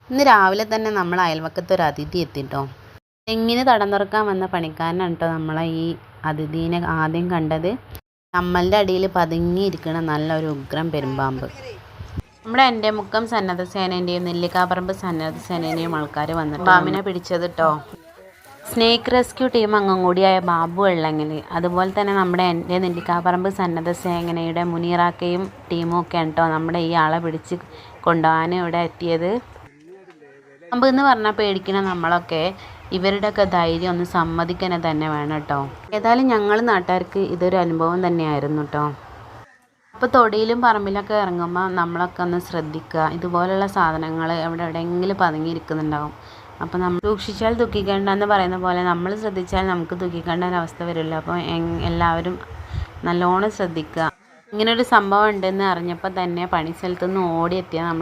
ഇന്ന് രാവിലെ തന്നെ നമ്മൾ അയൽവക്കത്ത് ഒരു അതിഥി എത്തിട്ടോ. തെങ്ങിന് തടം തുറക്കാൻ വന്ന പണിക്കാരനാണ് കേട്ടോ നമ്മളെ ഈ അതിഥീനെ ആദ്യം കണ്ടത്. നമ്മളുടെ അടിയിൽ പതുങ്ങിയിരിക്കണ നല്ലൊരു ഉഗ്രം പെരുമ്പാമ്പ്. നമ്മുടെ എൻ്റെ മുക്കം സന്നദ്ധ സേനേൻ്റെയും നെല്ലിക്കാപ്പറമ്പ് സന്നദ്ധ സേനേൻ്റെയും ആൾക്കാർ വന്നിട്ട് പാമ്പിനെ പിടിച്ചത് കേട്ടോ. സ്നേക്ക് റെസ്ക്യൂ ടീം അംഗം കൂടിയായ ബാബു വെള്ളങ്ങൽ, അതുപോലെ തന്നെ നമ്മുടെ എൻ്റെ നെല്ലിക്കാപ്പറമ്പ് സന്നദ്ധ സേനയുടെ മുനീറാക്കയും ടീമും ഒക്കെയാണ് കേട്ടോ നമ്മുടെ ഈ ആളെ പിടിച്ച് കൊണ്ടുപോകാൻ ഇവിടെ എത്തിയത്. പാമ്പ് എന്ന് പറഞ്ഞാൽ പേടിക്കണ നമ്മളൊക്കെ ഇവരുടെയൊക്കെ ധൈര്യം ഒന്ന് സമ്മതിക്കാൻ തന്നെ വേണം കേട്ടോ. ഏതായാലും ഞങ്ങൾ നാട്ടുകാർക്ക് ഇതൊരു അനുഭവം തന്നെയായിരുന്നു കേട്ടോ. അപ്പോൾ തൊടിയിലും പറമ്പിലൊക്കെ ഇറങ്ങുമ്പോൾ നമ്മളൊക്കെ ഒന്ന് ശ്രദ്ധിക്കുക. ഇതുപോലുള്ള സാധനങ്ങൾ എവിടെയെങ്കിലും പതുങ്ങിയിരിക്കുന്നുണ്ടാവും. അപ്പോൾ നമ്മൾ സൂക്ഷിച്ചാൽ ദുഃഖിക്കേണ്ട എന്ന് പറയുന്ന പോലെ നമ്മൾ ശ്രദ്ധിച്ചാൽ നമുക്ക് ദുഃഖിക്കേണ്ട ഒരവസ്ഥ വരില്ല. അപ്പോൾ എല്ലാവരും നല്ലോണം ശ്രദ്ധിക്കുക. ഇങ്ങനൊരു സംഭവം ഉണ്ടെന്ന് അറിഞ്ഞപ്പോൾ തന്നെ പണി സ്ഥലത്തുനിന്ന് ഓടിയെത്തിയ നമ്മൾ